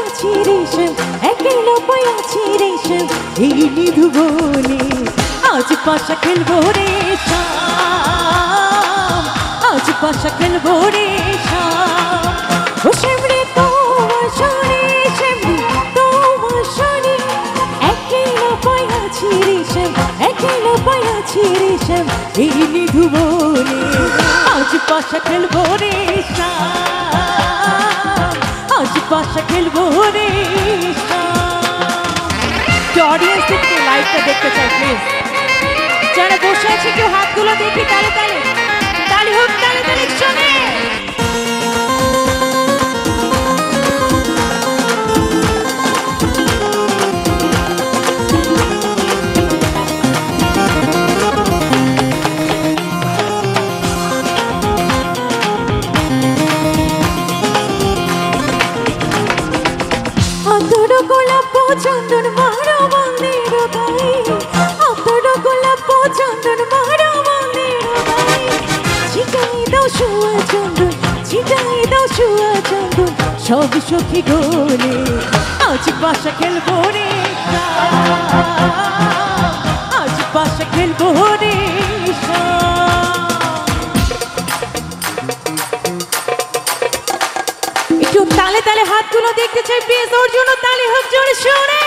পায়াছি রেশম একলা পায়াছি রেশম এই নিধু বনে আজ পাশা খেলবো রে শাম আজ পাশা খেলবো রে শাম ও শ্যামরে তোমার শোনে শ্যামরে তোমার শোনে একলা পায়াছি রেশম একলা পায়াছি রেশম এই নিধু বনে আজ পাশা খেলবো রে শাম আজ পাশা খেলবো রে অডিয়েন্স একটু লাইভটা দেখতে চাই প্লিজ যারা বসে আছে কেউ হাতগুলো দেখি তালে তালে তালি হোক তালে তালে শোনে আতর গোলাপ চন্দন মারা মন্দির গাই আতর গোলাপ চন্দন মারা মন্দির গাই ছিটাই দাও শুয়া চন্দন ছিটাই দাও শুয়া চন্দন সব সখী গোলে আজ পাশা খেলবো রে আজ পাশা খেলবো রে একটু তালে তালে হাতগুলো দেখতে চাই প্লিজ ওর জন্য তালি হোক জোরে শুনে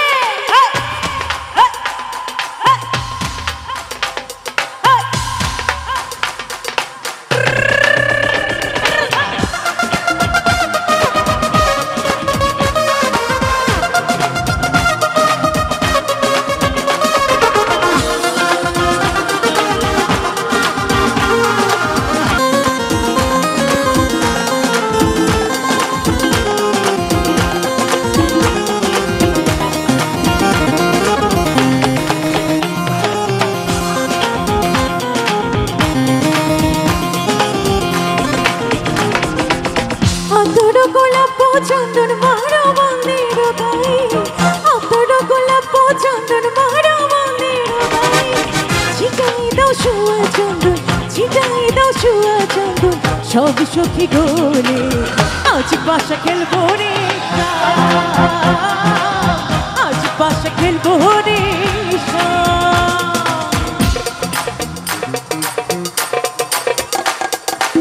আতর গোলাপ চন্দন মারা মন্দির গাই আতর গোলাপ চন্দন মারা মন্দির গাই ছিটাই দাও শুয়া চন্দন ছিটাই দাও শুয়া চন্দন সব সখী গোলে আজ পাশা খেলবো রে আজ পাশা খেলবো রে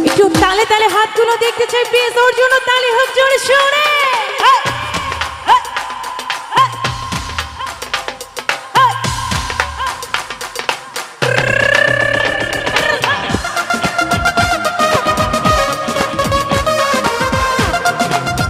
একটু তালে তালে হাতগুলো দেখতে চাই প্লিজ ওর জন্য তালি হোক জোরে শুনে